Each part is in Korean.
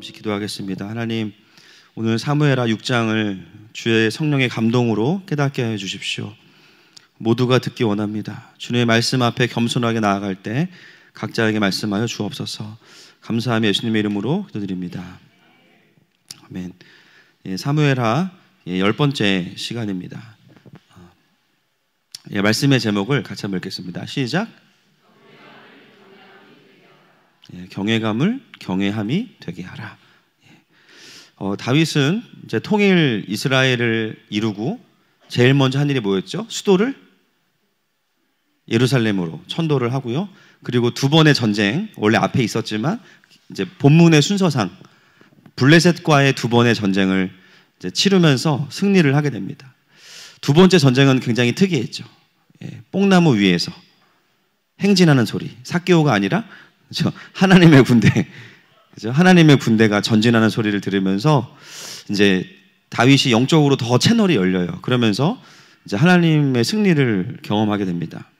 같이 기도하겠습니다. 하나님, 오늘 사무엘하 6장을 주의 성령의 감동으로 깨닫게 해 주십시오. 모두가 듣기 원합니다. 주님의 말씀 앞에 겸손하게 나아갈 때 각자에게 말씀하여 주옵소서. 감사하며 예수님의 이름으로 기도드립니다. 아멘. 사무엘하 10번째 시간입니다. 말씀의 제목을 같이 한번 읽겠습니다. 시작. 경외감을 경외함이 되게 하라. 다윗은 이제 통일 이스라엘을 이루고 제일 먼저 한 일이 뭐였죠? 수도를 예루살렘으로 천도를 하고요. 그리고 두 번의 전쟁, 원래 앞에 있었지만 이제 본문의 순서상 블레셋과의 두 번의 전쟁을 이제 치르면서 승리를 하게 됩니다. 두 번째 전쟁은 굉장히 특이했죠. 뽕나무 위에서 행진하는 소리, 삭개오가 아니라 하나님의 군대, 하나님의 군대가 전진하는 소리를 들으면서 이제 다윗이 영적으로 더 채널이 열려요. 그러면서 이제 하나님의 승리를 경험하게 됩니다.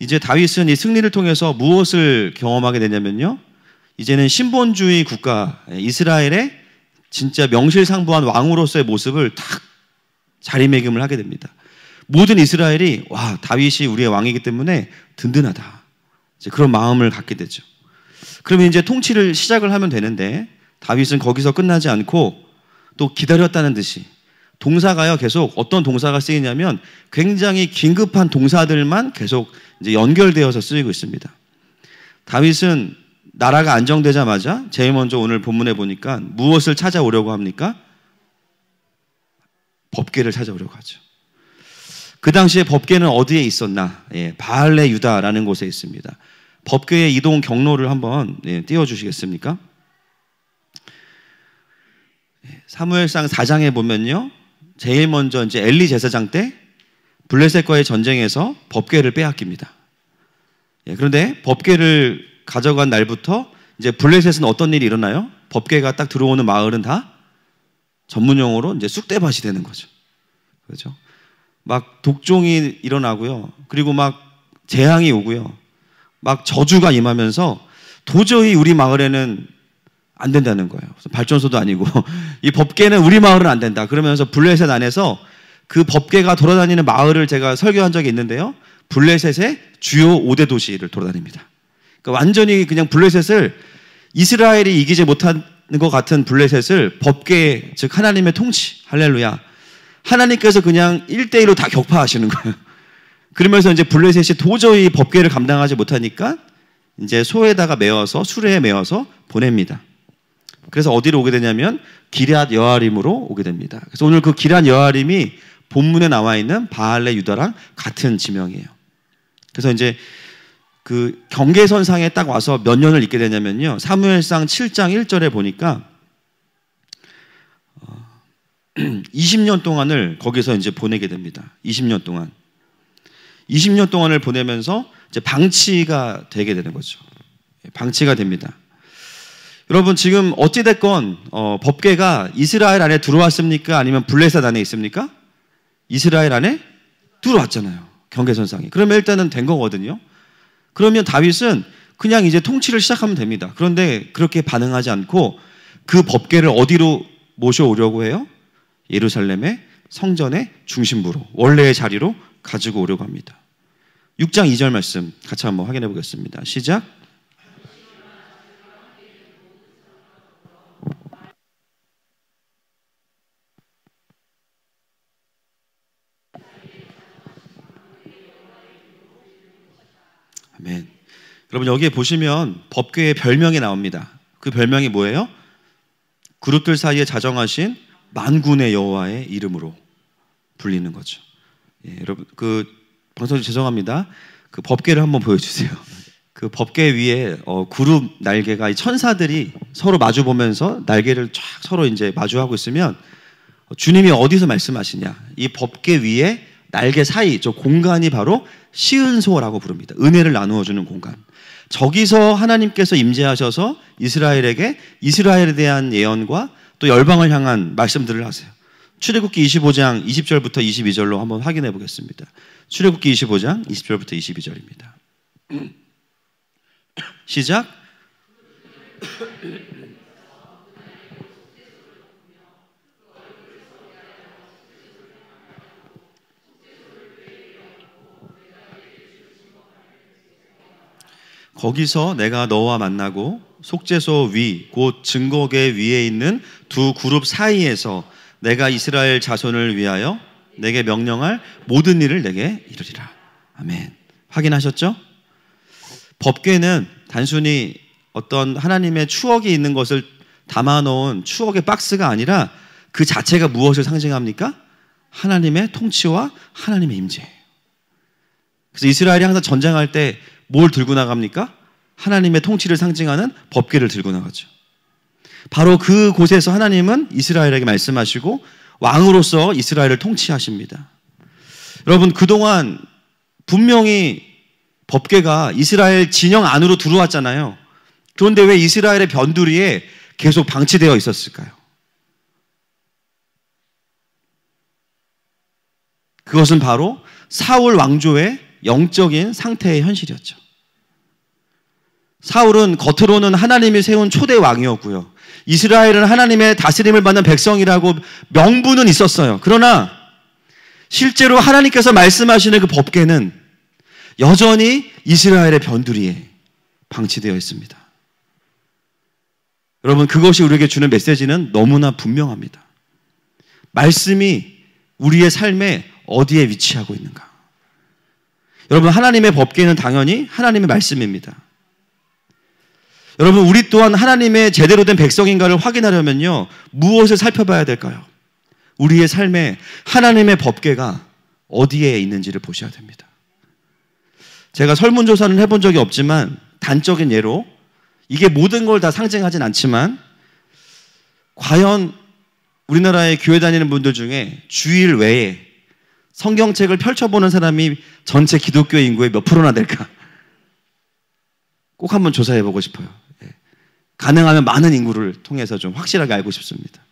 이제 다윗은 이 승리를 통해서 무엇을 경험하게 되냐면요, 이제는 신본주의 국가 이스라엘의 진짜 명실상부한 왕으로서의 모습을 딱 자리매김을 하게 됩니다. 모든 이스라엘이 와, 다윗이 우리의 왕이기 때문에 든든하다, 이제 그런 마음을 갖게 되죠. 그러면 이제 통치를 시작을 하면 되는데 다윗은 거기서 끝나지 않고 또 기다렸다는 듯이 동사가요, 계속 어떤 동사가 쓰이냐면 굉장히 긴급한 동사들만 계속 이제 연결되어서 쓰이고 있습니다. 다윗은 나라가 안정되자마자 제일 먼저 오늘 본문에 보니까 무엇을 찾아오려고 합니까? 법궤를 찾아오려고 하죠. 그 당시에 법궤는 어디에 있었나? 바알레 유다라는 곳에 있습니다. 법궤의 이동 경로를 한번 띄워주시겠습니까? 사무엘상 4장에 보면요, 제일 먼저 이제 엘리 제사장 때 블레셋과의 전쟁에서 법궤를 빼앗깁니다. 그런데 법궤를 가져간 날부터 이제 블레셋은 어떤 일이 일어나요? 법궤가 딱 들어오는 마을은 다 전문용어로 이제 쑥대밭이 되는 거죠. 그렇죠? 막 독종이 일어나고요. 그리고 막 재앙이 오고요. 막 저주가 임하면서 도저히 우리 마을에는 안 된다는 거예요. 발전소도 아니고 이 법궤는 우리 마을은 안 된다. 그러면서 블레셋 안에서 그 법궤가 돌아다니는 마을을 제가 설교한 적이 있는데요, 블레셋의 주요 5대 도시를 돌아다닙니다. 그러니까 완전히 그냥 블레셋을, 이스라엘이 이기지 못하는 것 같은 블레셋을 법궤, 즉 하나님의 통치, 할렐루야, 하나님께서 그냥 1대1로 다 격파하시는 거예요. 그러면서 이제 블레셋이 도저히 법궤를 감당하지 못하니까 이제 소에다가 메어서, 수레에 메어서 보냅니다. 그래서 어디로 오게 되냐면 기럇 여아림으로 오게 됩니다. 그래서 오늘 그 기럇 여아림이 본문에 나와 있는 바알레 유다랑 같은 지명이에요. 그래서 이제 그 경계선상에 딱 와서 몇 년을 있게 되냐면요, 사무엘상 7장 1절에 보니까 20년 동안을 거기서 이제 보내게 됩니다. 20년 동안. 20년 동안을 보내면서 이제 방치가 되게 되는 거죠. 방치가 됩니다. 여러분, 지금 어찌됐건 법궤가 이스라엘 안에 들어왔습니까? 아니면 블레셋 안에 있습니까? 이스라엘 안에 들어왔잖아요, 경계선상에. 그러면 일단은 된 거거든요. 그러면 다윗은 그냥 이제 통치를 시작하면 됩니다. 그런데 그렇게 반응하지 않고 그 법궤를 어디로 모셔오려고 해요? 예루살렘의 성전의 중심부로, 원래의 자리로 가지고 오려고 합니다. 6장 2절 말씀 같이 한번 확인해 보겠습니다. 시작. 아멘. 여러분, 여기에 보시면 법궤의 별명이 나옵니다. 그 별명이 뭐예요? 그룹들 사이에 자정하신 만군의 여호와의 이름으로 불리는 거죠. 여러분, 그 방송 죄송합니다. 그 법궤를 한번 보여주세요. 그 법궤 위에 그룹 날개가, 이 천사들이 서로 마주 보면서 날개를 쫙 서로 이제 마주하고 있으면 주님이 어디서 말씀하시냐? 이 법궤 위에 날개 사이 저 공간이 바로 시은소라고 부릅니다. 은혜를 나누어 주는 공간. 저기서 하나님께서 임재하셔서 이스라엘에게 이스라엘에 대한 예언과 또 열방을 향한 말씀들을 하세요. 출애굽기 25장 20절부터 22절로 한번 확인해 보겠습니다. 출애굽기 25장 20절부터 22절입니다. 시작. 거기서 내가 너와 만나고 속죄소 위, 곧 증거계 위에 있는 두 그룹 사이에서 내가 이스라엘 자손을 위하여 내게 명령할 모든 일을 내게 이루리라. 아멘. 확인하셨죠? 법궤는 단순히 어떤 하나님의 추억이 있는 것을 담아놓은 추억의 박스가 아니라 그 자체가 무엇을 상징합니까? 하나님의 통치와 하나님의 임재예요. 그래서 이스라엘이 항상 전쟁할 때 뭘 들고 나갑니까? 하나님의 통치를 상징하는 법궤를 들고 나가죠. 바로 그곳에서 하나님은 이스라엘에게 말씀하시고 왕으로서 이스라엘을 통치하십니다. 여러분, 그동안 분명히 법궤가 이스라엘 진영 안으로 들어왔잖아요. 그런데 왜 이스라엘의 변두리에 계속 방치되어 있었을까요? 그것은 바로 사울 왕조의 영적인 상태의 현실이었죠. 사울은 겉으로는 하나님이 세운 초대 왕이었고요. 이스라엘은 하나님의 다스림을 받는 백성이라고 명분은 있었어요. 그러나 실제로 하나님께서 말씀하시는 그 법궤는 여전히 이스라엘의 변두리에 방치되어 있습니다. 여러분, 그것이 우리에게 주는 메시지는 너무나 분명합니다. 말씀이 우리의 삶에 어디에 위치하고 있는가? 여러분, 하나님의 법궤는 당연히 하나님의 말씀입니다. 여러분, 우리 또한 하나님의 제대로 된 백성인가를 확인하려면요, 무엇을 살펴봐야 될까요? 우리의 삶에 하나님의 법궤가 어디에 있는지를 보셔야 됩니다. 제가 설문조사는 해본 적이 없지만 단적인 예로, 이게 모든 걸 다 상징하진 않지만, 과연 우리나라에 교회 다니는 분들 중에 주일 외에 성경책을 펼쳐보는 사람이 전체 기독교 인구의 몇 프로나 될까? 꼭 한번 조사해보고 싶어요. 가능하면 많은 인구를 통해서 좀 확실하게 알고 싶습니다.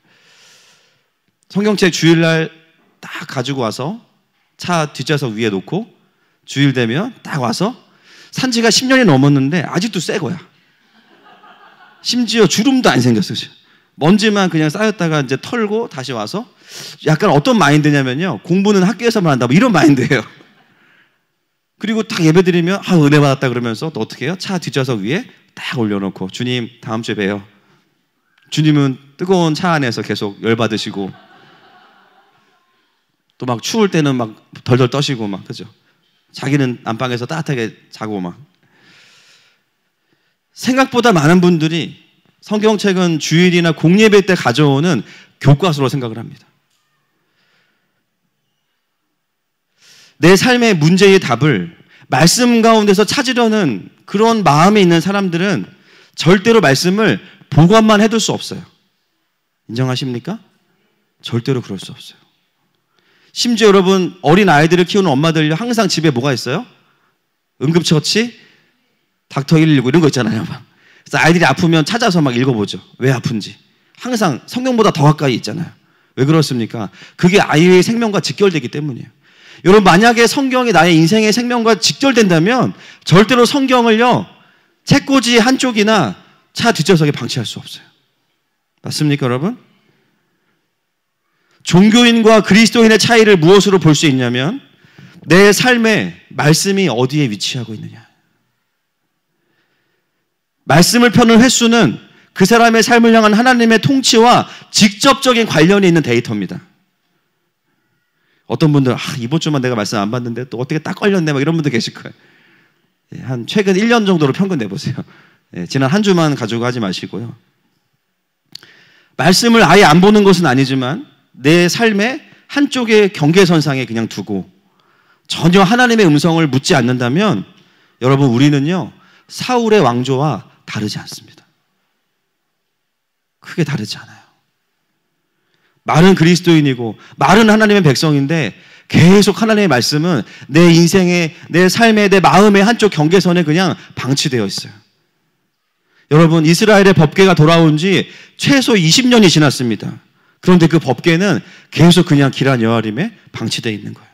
성경책 주일날 딱 가지고 와서 차 뒷좌석 위에 놓고 주일 되면 딱 와서 산지가 10년이 넘었는데 아직도 새 거야. 심지어 주름도 안 생겼어요. 먼지만 그냥 쌓였다가 이제 털고 다시 와서 약간 어떤 마인드냐면요, 공부는 학교에서만 한다 뭐 이런 마인드예요. 그리고 딱 예배 드리면 은혜 받았다 그러면서 또 어떻게 해요? 차 뒷좌석 위에 딱 올려놓고 주님 다음 주에 봬요. 주님은 뜨거운 차 안에서 계속 열받으시고 또 막 추울 때는 막 덜덜 떠시고 막, 그죠? 자기는 안방에서 따뜻하게 자고 막. 생각보다 많은 분들이 성경책은 주일이나 공예배 때 가져오는 교과서로 생각을 합니다. 내 삶의 문제의 답을 말씀 가운데서 찾으려는 그런 마음에 있는 사람들은 절대로 말씀을 보관만 해둘 수 없어요. 인정하십니까? 절대로 그럴 수 없어요. 심지어 여러분, 어린 아이들을 키우는 엄마들 항상 집에 뭐가 있어요? 응급처치, 닥터 119 이런 거 있잖아요. 그래서 아이들이 아프면 찾아서 막 읽어보죠. 왜 아픈지. 항상 성경보다 더 가까이 있잖아요. 왜 그렇습니까? 그게 아이의 생명과 직결되기 때문이에요. 여러분, 만약에 성경이 나의 인생의 생명과 직결된다면 절대로 성경을요, 책꽂이 한쪽이나 차 뒷좌석에 방치할 수 없어요. 맞습니까, 여러분? 종교인과 그리스도인의 차이를 무엇으로 볼 수 있냐면 내 삶에 말씀이 어디에 위치하고 있느냐. 말씀을 펴는 횟수는 그 사람의 삶을 향한 하나님의 통치와 직접적인 관련이 있는 데이터입니다. 어떤 분들은 이번 주만 내가 말씀 안 받는데 또 어떻게 딱 걸렸네 막 이런 분들 계실 거예요. 한 최근 1년 정도로 평균 내보세요. 지난 한 주만 가지고 하지 마시고요. 말씀을 아예 안 보는 것은 아니지만 내 삶의 한쪽의 경계선상에 그냥 두고 전혀 하나님의 음성을 묻지 않는다면 여러분, 우리는요, 사울의 왕조와 다르지 않습니다. 크게 다르지 않아요. 말은 그리스도인이고 말은 하나님의 백성인데 계속 하나님의 말씀은 내 인생의, 내 삶의, 내 마음의 한쪽 경계선에 그냥 방치되어 있어요. 여러분, 이스라엘의 법궤가 돌아온 지 최소 20년이 지났습니다. 그런데 그 법궤는 계속 그냥 기란 여아림에 방치되어 있는 거예요.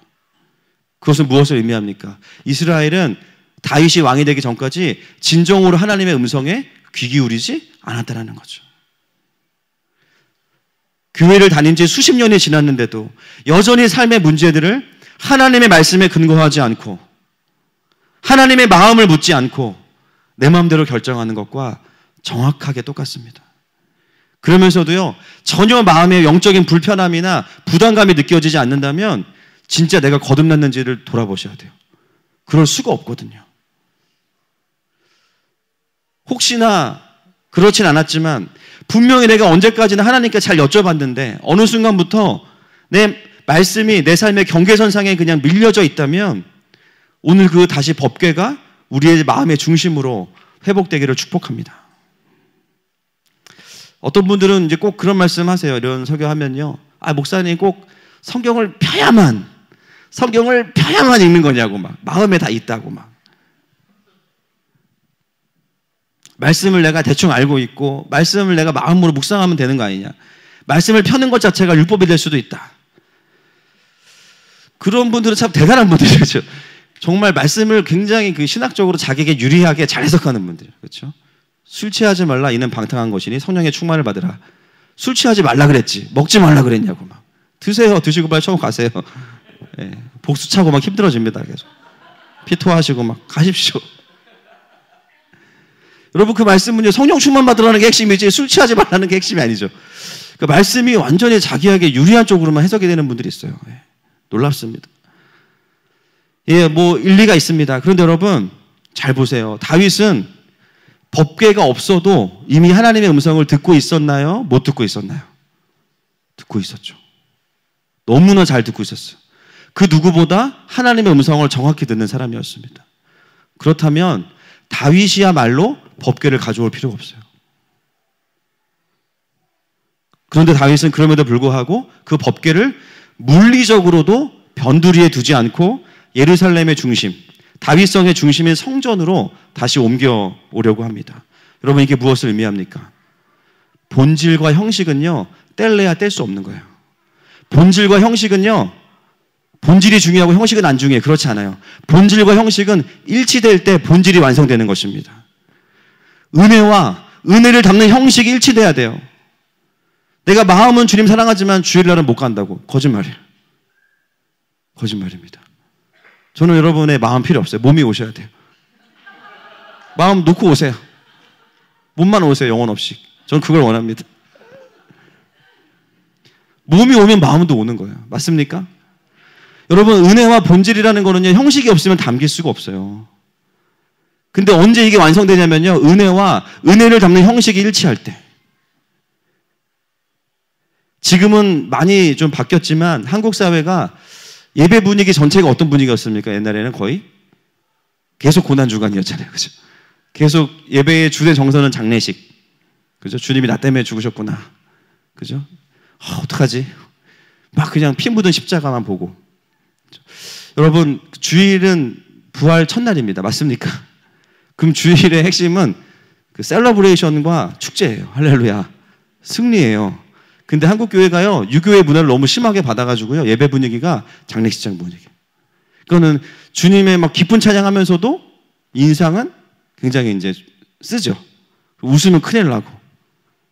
그것은 무엇을 의미합니까? 이스라엘은 다윗이 왕이 되기 전까지 진정으로 하나님의 음성에 귀 기울이지 않았다는 거죠. 교회를 다닌 지 수십 년이 지났는데도 여전히 삶의 문제들을 하나님의 말씀에 근거하지 않고 하나님의 마음을 묻지 않고 내 마음대로 결정하는 것과 정확하게 똑같습니다. 그러면서도요, 전혀 마음의 영적인 불편함이나 부담감이 느껴지지 않는다면 진짜 내가 거듭났는지를 돌아보셔야 돼요. 그럴 수가 없거든요. 혹시나 그렇진 않았지만 분명히 내가 언제까지나 하나님께 잘 여쭤봤는데 어느 순간부터 내 말씀이 내 삶의 경계선상에 그냥 밀려져 있다면 오늘 그 다시 법궤가 우리의 마음의 중심으로 회복되기를 축복합니다. 어떤 분들은 이제 꼭 그런 말씀 하세요. 이런 설교하면요. 목사님 꼭 성경을 펴야만 읽는 거냐고 막. 마음에 다 있다고 막. 말씀을 내가 대충 알고 있고 말씀을 내가 마음으로 묵상하면 되는 거 아니냐. 말씀을 펴는 것 자체가 율법이 될 수도 있다. 그런 분들은 참 대단한 분들이죠. 정말 말씀을 굉장히 그 신학적으로 자기에게 유리하게 잘 해석하는 분들. 그렇죠? 술 취하지 말라 이는 방탕한 것이니 성령의 충만을 받으라. 술 취하지 말라 그랬지. 먹지 말라 그랬냐고 막. 드세요. 드시고 빨리 처음 가세요. 예, 복수 차고 막 힘들어집니다. 계속. 피토하시고 막 가십시오. 여러분 그 말씀은요, 성령 충만 받으라는 게 핵심이지 술 취하지 말라는 게 핵심이 아니죠. 그 말씀이 완전히 자기에게 유리한 쪽으로만 해석이 되는 분들이 있어요. 예, 놀랍습니다. 예, 뭐 일리가 있습니다. 그런데 여러분 잘 보세요. 다윗은 법궤가 없어도 이미 하나님의 음성을 듣고 있었나요? 못 듣고 있었나요? 듣고 있었죠. 너무나 잘 듣고 있었어요. 그 누구보다 하나님의 음성을 정확히 듣는 사람이었습니다. 그렇다면 다윗이야말로 법궤를 가져올 필요가 없어요. 그런데 다윗은 그럼에도 불구하고 그 법궤를 물리적으로도 변두리에 두지 않고 예루살렘의 중심, 다윗성의 중심인 성전으로 다시 옮겨오려고 합니다. 여러분 이게 무엇을 의미합니까? 본질과 형식은요, 뗄래야 뗄 수 없는 거예요. 본질과 형식은요, 본질이 중요하고 형식은 안 중요해요. 그렇지 않아요. 본질과 형식은 일치될 때 본질이 완성되는 것입니다. 은혜와 은혜를 담는 형식이 일치돼야 돼요. 내가 마음은 주님 사랑하지만 주일날은 못 간다고. 거짓말이에요. 거짓말입니다. 저는 여러분의 마음 필요 없어요. 몸이 오셔야 돼요. 마음 놓고 오세요. 몸만 오세요. 영혼 없이. 저는 그걸 원합니다. 몸이 오면 마음도 오는 거예요. 맞습니까? 여러분 은혜와 본질이라는 거는요, 형식이 없으면 담길 수가 없어요. 근데 언제 이게 완성되냐면요, 은혜와 은혜를 담는 형식이 일치할 때. 지금은 많이 좀 바뀌었지만 한국 사회가 예배 분위기 전체가 어떤 분위기였습니까? 옛날에는 거의 계속 고난주간이었잖아요. 그죠? 계속 예배의 주된 정서는 장례식. 그죠? 주님이 나 때문에 죽으셨구나. 그죠? 어떡하지? 막 그냥 피 묻은 십자가만 보고. 여러분, 주일은 부활 첫날입니다. 맞습니까? 그럼 주일의 핵심은 그 셀러브레이션과 축제예요. 할렐루야. 승리예요. 근데 한국 교회가요, 유교의 문화를 너무 심하게 받아가지고요, 예배 분위기가 장례식장 분위기. 그거는 주님의 막 기쁜 찬양하면서도 인상은 굉장히 이제 쓰죠. 웃으면 큰일 나고.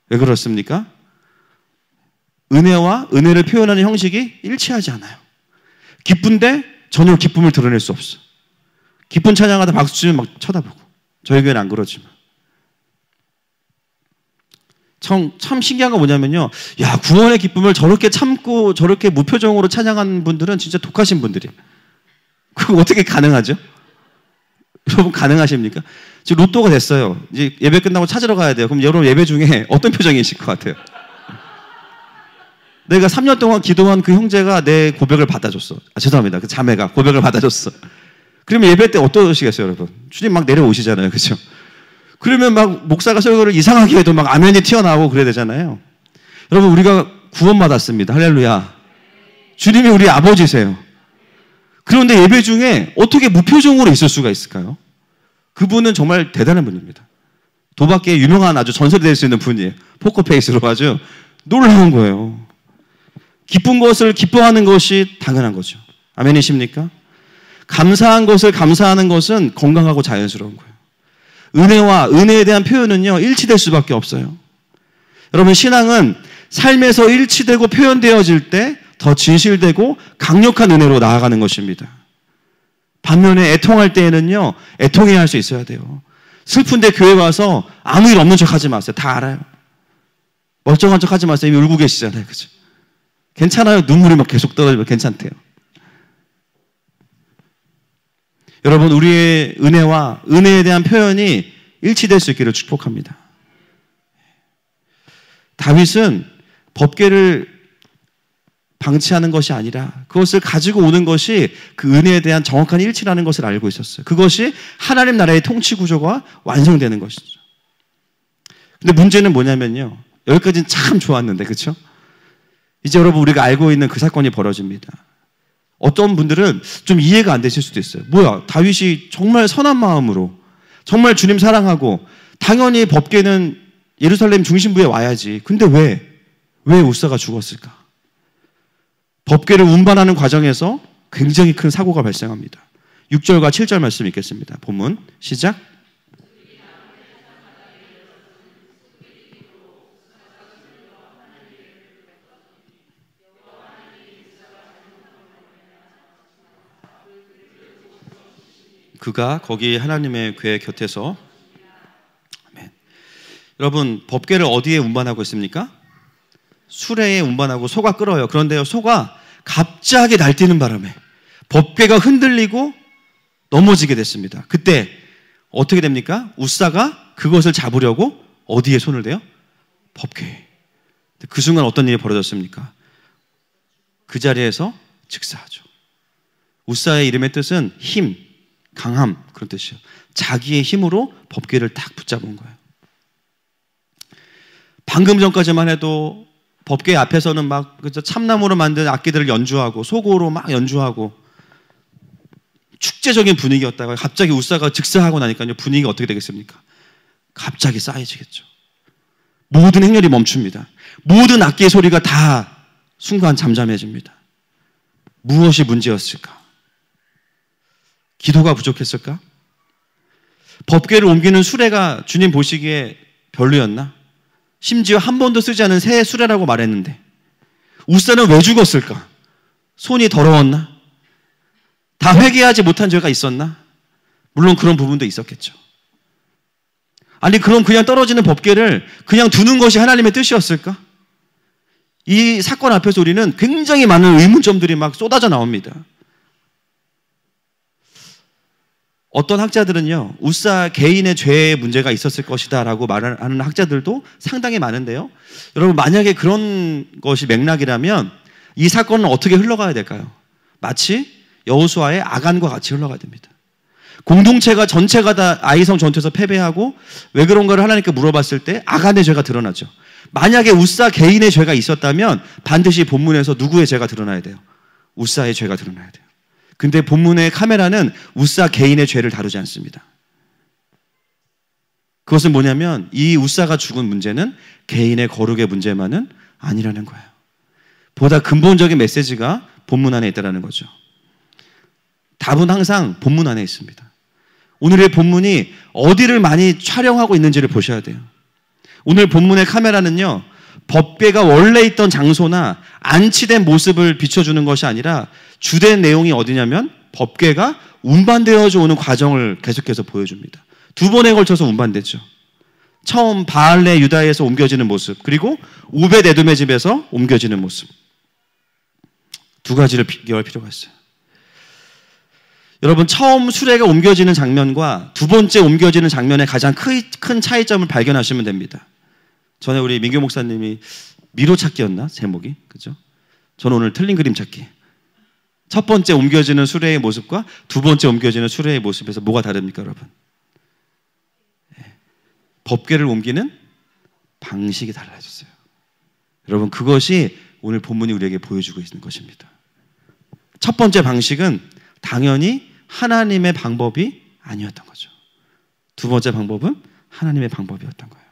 왜 그렇습니까? 은혜와 은혜를 표현하는 형식이 일치하지 않아요. 기쁜데 전혀 기쁨을 드러낼 수 없어. 기쁜 찬양하다 박수 치면 막 쳐다보고. 저희 교회는 안 그러지만. 참 신기한 건 뭐냐면요, 야, 구원의 기쁨을 저렇게 참고 저렇게 무표정으로 찬양하는 분들은 진짜 독하신 분들이에요. 그거 어떻게 가능하죠? 여러분 가능하십니까? 지금 로또가 됐어요. 이제 예배 끝나고 찾으러 가야 돼요. 그럼 여러분 예배 중에 어떤 표정이실 것 같아요? 내가 3년 동안 기도한 그 형제가 내 고백을 받아줬어. 죄송합니다. 그 자매가 고백을 받아줬어. 그러면 예배 때 어떠시겠어요, 여러분? 주님 막 내려오시잖아요. 그렇죠? 그러면 막 목사가 설교를 이상하게 해도 막 아멘이 튀어나오고 그래야 되잖아요. 여러분 우리가 구원받았습니다. 할렐루야. 주님이 우리 아버지세요. 그런데 예배 중에 어떻게 무표정으로 있을 수가 있을까요? 그분은 정말 대단한 분입니다. 도박계에 유명한 아주 전설이 될 수 있는 분이에요. 포커페이스로 아주 놀라운 거예요. 기쁜 것을 기뻐하는 것이 당연한 거죠. 아멘이십니까? 감사한 것을 감사하는 것은 건강하고 자연스러운 거예요. 은혜와 은혜에 대한 표현은요, 일치될 수밖에 없어요. 여러분 신앙은 삶에서 일치되고 표현되어질 때 더 진실되고 강력한 은혜로 나아가는 것입니다. 반면에 애통할 때에는요, 애통해야 할 수 있어야 돼요. 슬픈데 교회 와서 아무 일 없는 척 하지 마세요. 다 알아요. 멀쩡한 척 하지 마세요. 이미 울고 계시잖아요. 그죠? 괜찮아요. 눈물이 막 계속 떨어지면 괜찮대요. 여러분, 우리의 은혜와 은혜에 대한 표현이 일치될 수 있기를 축복합니다. 다윗은 법궤를 방치하는 것이 아니라 그것을 가지고 오는 것이 그 은혜에 대한 정확한 일치라는 것을 알고 있었어요. 그것이 하나님 나라의 통치 구조가 완성되는 것이죠. 근데 문제는 뭐냐면요. 여기까지는 참 좋았는데, 그렇죠? 이제 여러분, 우리가 알고 있는 그 사건이 벌어집니다. 어떤 분들은 좀 이해가 안 되실 수도 있어요. 뭐야, 다윗이 정말 선한 마음으로 정말 주님 사랑하고 당연히 법궤는 예루살렘 중심부에 와야지. 근데 왜 우사가 죽었을까? 법궤를 운반하는 과정에서 굉장히 큰 사고가 발생합니다. 6절과 7절 말씀 읽겠습니다. 본문 시작. 그가 거기 하나님의 궤 곁에서, 아멘. 여러분, 법궤를 어디에 운반하고 있습니까? 수레에 운반하고 소가 끌어요. 그런데요, 소가 갑자기 날뛰는 바람에 법궤가 흔들리고 넘어지게 됐습니다. 그때 어떻게 됩니까? 우사가 그것을 잡으려고 어디에 손을 대요? 법궤. 그 순간 어떤 일이 벌어졌습니까? 그 자리에서 즉사하죠. 우사의 이름의 뜻은 힘, 강함, 그런 뜻이에요. 자기의 힘으로 법궤를 딱 붙잡은 거예요. 방금 전까지만 해도 법궤 앞에서는 막 참나무로 만든 악기들을 연주하고 소고로 막 연주하고 축제적인 분위기였다가 갑자기 우사가 즉사하고 나니까요, 분위기가 어떻게 되겠습니까? 갑자기 싸해지겠죠. 모든 행렬이 멈춥니다. 모든 악기의 소리가 다 순간 잠잠해집니다. 무엇이 문제였을까? 기도가 부족했을까? 법궤를 옮기는 수레가 주님 보시기에 별로였나? 심지어 한 번도 쓰지 않은 새 수레라고 말했는데 우사는 왜 죽었을까? 손이 더러웠나? 다 회개하지 못한 죄가 있었나? 물론 그런 부분도 있었겠죠. 아니, 그럼 그냥 떨어지는 법궤를 그냥 두는 것이 하나님의 뜻이었을까? 이 사건 앞에서 우리는 굉장히 많은 의문점들이 막 쏟아져 나옵니다. 어떤 학자들은요, 우사 개인의 죄의 문제가 있었을 것이다 라고 말하는 학자들도 상당히 많은데요. 여러분, 만약에 그런 것이 맥락이라면 이 사건은 어떻게 흘러가야 될까요? 마치 여호수아의 아간과 같이 흘러가야 됩니다. 공동체가 전체가 다 아이성 전투에서 패배하고 왜 그런가를 하나님께 물어봤을 때 아간의 죄가 드러나죠. 만약에 우사 개인의 죄가 있었다면 반드시 본문에서 누구의 죄가 드러나야 돼요? 우사의 죄가 드러나야 돼요. 근데 본문의 카메라는 우사 개인의 죄를 다루지 않습니다. 그것은 뭐냐면 이 우사가 죽은 문제는 개인의 거룩의 문제만은 아니라는 거예요. 보다 근본적인 메시지가 본문 안에 있다는 거죠. 답은 항상 본문 안에 있습니다. 오늘의 본문이 어디를 많이 촬영하고 있는지를 보셔야 돼요. 오늘 본문의 카메라는요, 법궤가 원래 있던 장소나 안치된 모습을 비춰주는 것이 아니라 주된 내용이 어디냐면 법궤가 운반되어져 오는 과정을 계속해서 보여줍니다. 두 번에 걸쳐서 운반됐죠. 처음 바알레 유다에서 옮겨지는 모습, 그리고 오벳 에돔의 집에서 옮겨지는 모습. 두 가지를 비교할 필요가 있어요. 여러분, 처음 수레가 옮겨지는 장면과 두 번째 옮겨지는 장면의 가장 큰 차이점을 발견하시면 됩니다. 전에 우리 민규 목사님이 미로 찾기였나? 제목이. 그죠? 저는 오늘 틀린 그림 찾기. 첫 번째 옮겨지는 수레의 모습과 두 번째 옮겨지는 수레의 모습에서 뭐가 다릅니까, 여러분? 법궤를 옮기는 방식이 달라졌어요. 여러분, 그것이 오늘 본문이 우리에게 보여주고 있는 것입니다. 첫 번째 방식은 당연히 하나님의 방법이 아니었던 거죠. 두 번째 방법은 하나님의 방법이었던 거예요.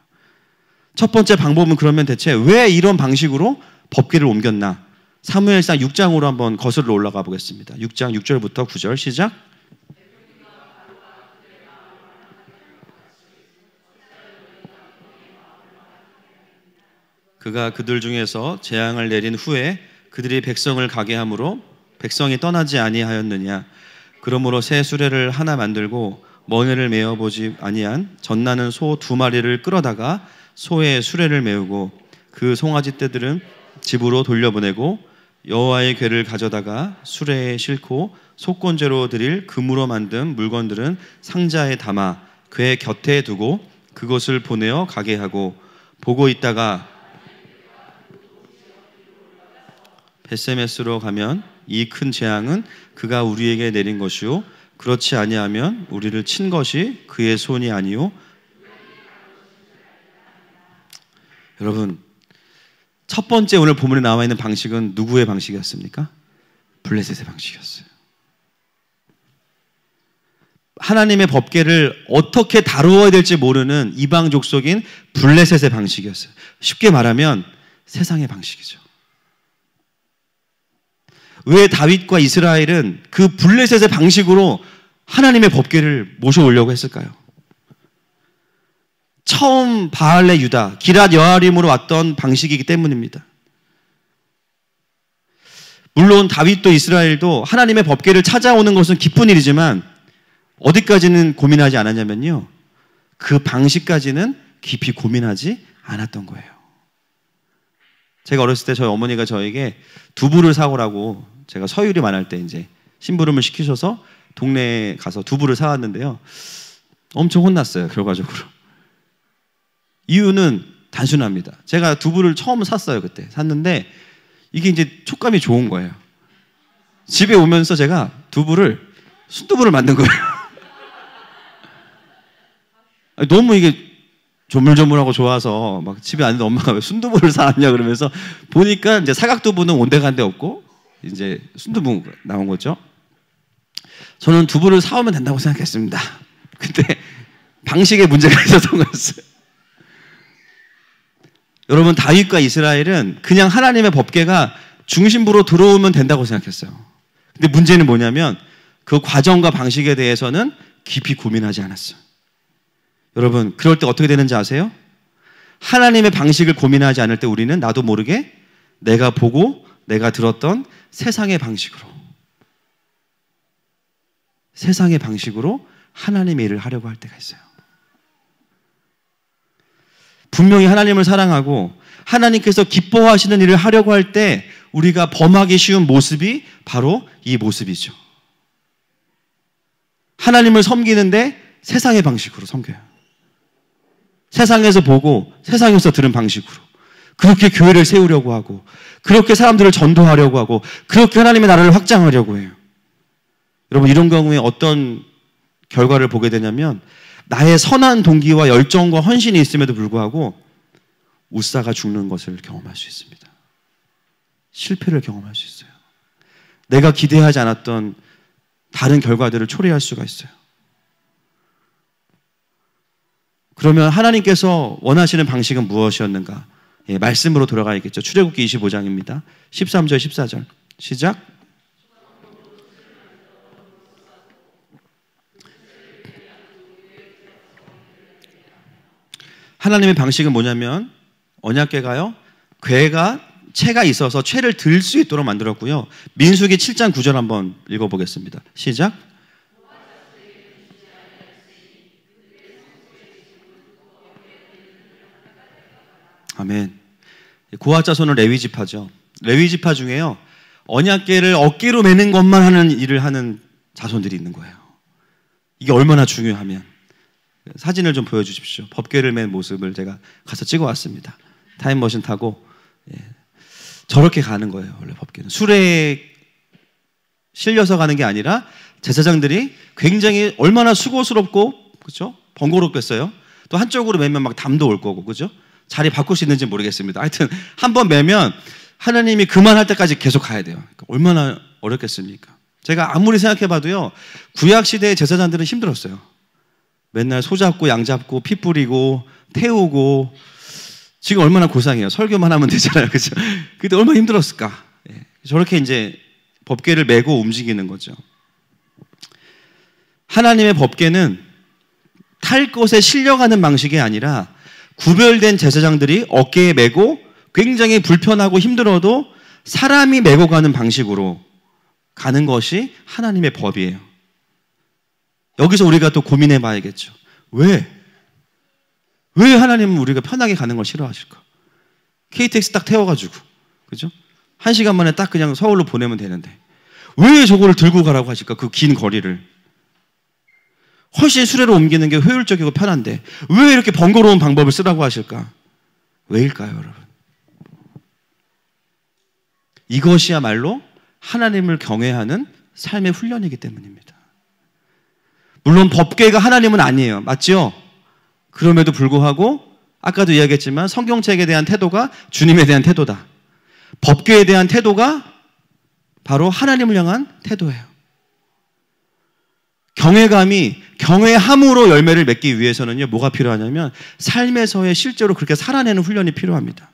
첫 번째 방법은 그러면 대체 왜 이런 방식으로 법궤를 옮겼나? 사무엘상 6장으로 한번 거슬러 올라가 보겠습니다. 6장 6절부터 9절 시작. 그가 그들 중에서 재앙을 내린 후에 그들이 백성을 가게 함으로 백성이 떠나지 아니하였느냐. 그러므로 새 수레를 하나 만들고 멍에를 메어보지 아니한 젖나는 소 2마리를 끌어다가 소의 수레를 메우고 그 송아지 떼들은 집으로 돌려보내고 여호와의 궤를 가져다가 수레에 싣고 속건제로 드릴 금으로 만든 물건들은 상자에 담아 궤 곁에 두고 그것을 보내어 가게 하고 보고 있다가 벳세메스로 가면 이 큰 재앙은 그가 우리에게 내린 것이요 그렇지 아니하면 우리를 친 것이 그의 손이 아니요. 여러분, 첫 번째 오늘 본문에 나와 있는 방식은 누구의 방식이었습니까? 블레셋의 방식이었어요. 하나님의 법궤를 어떻게 다루어야 될지 모르는 이방 족속인 블레셋의 방식이었어요. 쉽게 말하면 세상의 방식이죠. 왜 다윗과 이스라엘은 그 블레셋의 방식으로 하나님의 법궤를 모셔오려고 했을까요? 처음 바알레 유다, 기랏 여아림으로 왔던 방식이기 때문입니다. 물론 다윗도 이스라엘도 하나님의 법궤를 찾아오는 것은 기쁜 일이지만 어디까지는 고민하지 않았냐면요, 그 방식까지는 깊이 고민하지 않았던 거예요. 제가 어렸을 때 저희 어머니가 저에게 두부를 사오라고, 제가 서유리 만날 때 이제 심부름을 시키셔서 동네에 가서 두부를 사왔는데요, 엄청 혼났어요. 결과적으로 이유는 단순합니다. 제가 두부를 처음 샀어요. 그때 샀는데 이게 이제 촉감이 좋은 거예요. 집에 오면서 제가 순두부를 만든 거예요. 너무 이게 조물조물하고 좋아서 막 집에 왔는데 엄마가 왜 순두부를 사왔냐 그러면서 보니까 이제 사각두부는 온데간데 없고 이제 순두부 나온 거죠. 저는 두부를 사오면 된다고 생각했습니다. 근데 방식에 문제가 있었던 거였어요. 여러분, 다윗과 이스라엘은 그냥 하나님의 법궤가 중심부로 들어오면 된다고 생각했어요. 근데 문제는 뭐냐면 그 과정과 방식에 대해서는 깊이 고민하지 않았어요. 여러분, 그럴 때 어떻게 되는지 아세요? 하나님의 방식을 고민하지 않을 때 우리는 나도 모르게 내가 보고 내가 들었던 세상의 방식으로 하나님의 일을 하려고 할 때가 있어요. 분명히 하나님을 사랑하고 하나님께서 기뻐하시는 일을 하려고 할 때 우리가 범하기 쉬운 모습이 바로 이 모습이죠. 하나님을 섬기는데 세상의 방식으로 섬겨요. 세상에서 보고 세상에서 들은 방식으로 그렇게 교회를 세우려고 하고, 그렇게 사람들을 전도하려고 하고, 그렇게 하나님의 나라를 확장하려고 해요. 여러분, 이런 경우에 어떤 결과를 보게 되냐면 나의 선한 동기와 열정과 헌신이 있음에도 불구하고 웃사가 죽는 것을 경험할 수 있습니다. 실패를 경험할 수 있어요. 내가 기대하지 않았던 다른 결과들을 초래할 수가 있어요. 그러면 하나님께서 원하시는 방식은 무엇이었는가? 말씀으로 돌아가야겠죠. 출애굽기 25장입니다. 13절 14절 시작. 하나님의 방식은 뭐냐면 언약궤가요, 채가 있어서 채를 들 수 있도록 만들었고요. 민수기 7장 9절 한번 읽어보겠습니다. 시작. 아멘. 고핫자손은 레위지파죠. 레위지파 중에요, 언약궤를 어깨로 매는 것만 하는 일을 하는 자손들이 있는 거예요. 이게 얼마나 중요하면, 사진을 좀 보여주십시오. 법궤를 맨 모습을 제가 가서 찍어왔습니다. 타임머신 타고 저렇게 가는 거예요. 원래 법궤는 수레에 실려서 가는 게 아니라 제사장들이 굉장히 얼마나 수고스럽고, 그렇죠? 번거롭겠어요. 또 한쪽으로 매면 막 담도 올 거고, 그렇죠? 자리 바꿀 수 있는지 모르겠습니다. 하여튼 한번 매면 하나님이 그만할 때까지 계속 가야 돼요. 그러니까 얼마나 어렵겠습니까? 제가 아무리 생각해봐도요, 구약시대의 제사장들은 힘들었어요. 맨날 소 잡고 양 잡고 피 뿌리고 태우고, 지금 얼마나 고상해요. 설교만 하면 되잖아요. 그렇죠? 그때 얼마나 힘들었을까. 저렇게 이제 법궤를 메고 움직이는 거죠. 하나님의 법궤는 탈 것에 실려가는 방식이 아니라 구별된 제사장들이 어깨에 메고 굉장히 불편하고 힘들어도 사람이 메고 가는 방식으로 가는 것이 하나님의 법이에요. 여기서 우리가 또 고민해 봐야겠죠. 왜 하나님은 우리가 편하게 가는 걸 싫어하실까? KTX 딱 태워가지고, 그죠? 1시간 만에 딱 그냥 서울로 보내면 되는데 왜 저거를 들고 가라고 하실까? 그 긴 거리를. 훨씬 수레로 옮기는 게 효율적이고 편한데 왜 이렇게 번거로운 방법을 쓰라고 하실까? 왜일까요, 여러분? 이것이야말로 하나님을 경외하는 삶의 훈련이기 때문입니다. 물론 법궤가 하나님은 아니에요. 맞죠? 그럼에도 불구하고 아까도 이야기했지만 성경책에 대한 태도가 주님에 대한 태도다. 법궤에 대한 태도가 바로 하나님을 향한 태도예요. 경외함으로 열매를 맺기 위해서는요, 뭐가 필요하냐면 삶에서의 실제로 그렇게 살아내는 훈련이 필요합니다.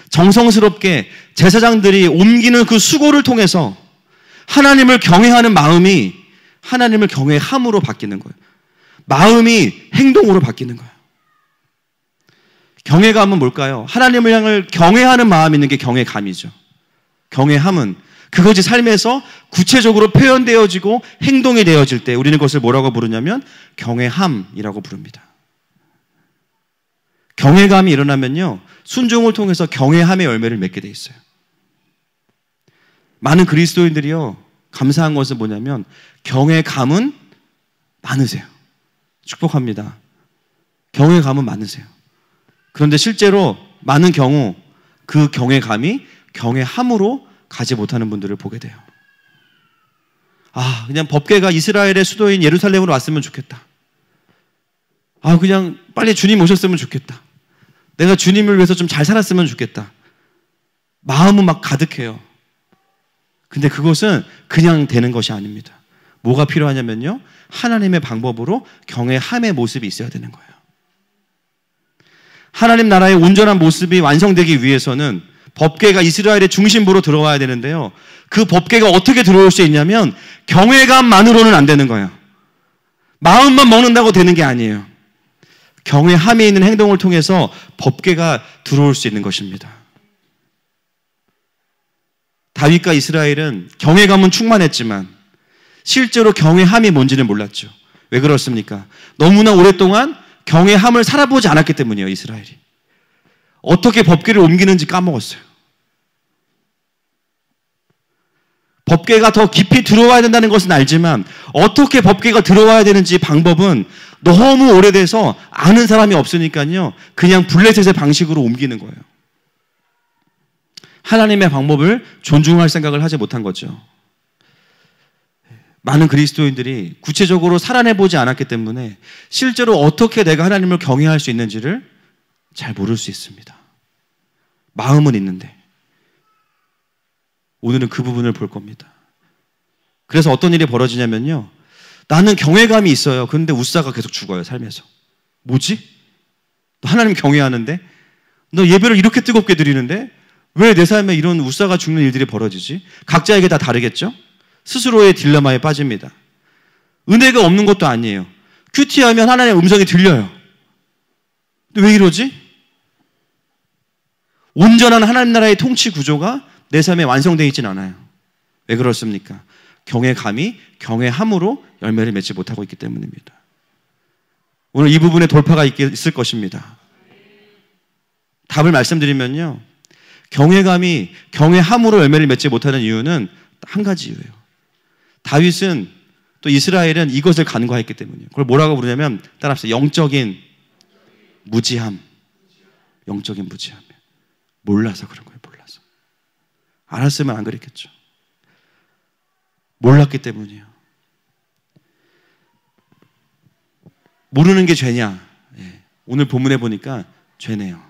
정성스럽게 제사장들이 옮기는 그 수고를 통해서 하나님을 경외하는 마음이 하나님을 경외함으로 바뀌는 거예요. 마음이 행동으로 바뀌는 거예요. 경외감은 뭘까요? 하나님을 향해 경외하는 마음이 있는 게 경외감이죠. 경외함은 그것이 삶에서 구체적으로 표현되어지고 행동이 되어질 때 우리는 그것을 뭐라고 부르냐면 경외함이라고 부릅니다. 경외감이 일어나면요, 순종을 통해서 경외함의 열매를 맺게 돼 있어요. 많은 그리스도인들이요, 감사한 것은 뭐냐면 경외감은 많으세요. 축복합니다. 경외감은 많으세요. 그런데 실제로 많은 경우 그 경외감이 경외함으로 가지 못하는 분들을 보게 돼요. 그냥 법궤가 이스라엘의 수도인 예루살렘으로 왔으면 좋겠다. 그냥 빨리 주님 오셨으면 좋겠다. 내가 주님을 위해서 좀 잘 살았으면 좋겠다. 마음은 막 가득해요. 근데 그것은 그냥 되는 것이 아닙니다. 뭐가 필요하냐면요, 하나님의 방법으로 경외함의 모습이 있어야 되는 거예요. 하나님 나라의 온전한 모습이 완성되기 위해서는 법궤가 이스라엘의 중심부로 들어와야 되는데요, 그 법궤가 어떻게 들어올 수 있냐면 경외감만으로는 안 되는 거예요. 마음만 먹는다고 되는 게 아니에요. 경외함에 있는 행동을 통해서 법궤가 들어올 수 있는 것입니다. 다윗과 이스라엘은 경외감은 충만했지만 실제로 경외함이 뭔지는 몰랐죠. 왜 그렇습니까? 너무나 오랫동안 경외함을 살아보지 않았기 때문이에요. 이스라엘이 어떻게 법궤를 옮기는지 까먹었어요. 법궤가 더 깊이 들어와야 된다는 것은 알지만 어떻게 법궤가 들어와야 되는지 방법은 너무 오래돼서 아는 사람이 없으니까요, 그냥 블레셋의 방식으로 옮기는 거예요. 하나님의 방법을 존중할 생각을 하지 못한 거죠. 많은 그리스도인들이 구체적으로 살아내보지 않았기 때문에 실제로 어떻게 내가 하나님을 경외할 수 있는지를 잘 모를 수 있습니다. 마음은 있는데. 오늘은 그 부분을 볼 겁니다. 그래서 어떤 일이 벌어지냐면요, 나는 경외감이 있어요. 그런데 우사가 계속 죽어요, 삶에서. 뭐지? 너 하나님 경외하는데? 너 예배를 이렇게 뜨겁게 드리는데? 왜 내 삶에 이런 우사가 죽는 일들이 벌어지지? 각자에게 다 다르겠죠? 스스로의 딜레마에 빠집니다. 은혜가 없는 것도 아니에요. 큐티하면 하나님의 음성이 들려요. 근데 왜 이러지? 온전한 하나님 나라의 통치 구조가 내 삶에 완성되어 있지는 않아요. 왜 그렇습니까? 경외감이 경외함으로 열매를 맺지 못하고 있기 때문입니다. 오늘 이 부분에 돌파가 있을 것입니다. 답을 말씀드리면요, 경외감이 경외함으로 열매를 맺지 못하는 이유는 한 가지 이유예요. 다윗은 또 이스라엘은 이것을 간과했기 때문이에요. 그걸 뭐라고 부르냐면, 따라합시다. 영적인 무지함. 영적인 무지함. 몰라서 그런 거예요. 몰라서. 알았으면 안 그랬겠죠. 몰랐기 때문이에요. 모르는 게 죄냐? 오늘 본문에 보니까 죄네요.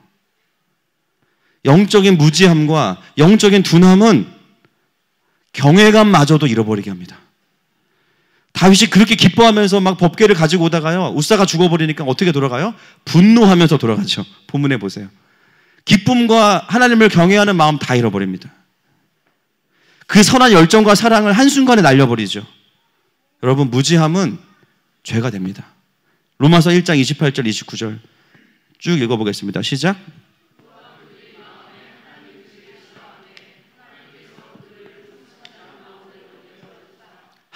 영적인 무지함과 영적인 둔함은 경외감마저도 잃어버리게 합니다. 다윗이 그렇게 기뻐하면서 막 법궤를 가지고 오다가요, 우사가 죽어버리니까 어떻게 돌아가요? 분노하면서 돌아가죠. 본문에 보세요. 기쁨과 하나님을 경외하는 마음 다 잃어버립니다. 그 선한 열정과 사랑을 한순간에 날려버리죠. 여러분, 무지함은 죄가 됩니다. 로마서 1장 28절 29절 쭉 읽어보겠습니다. 시작.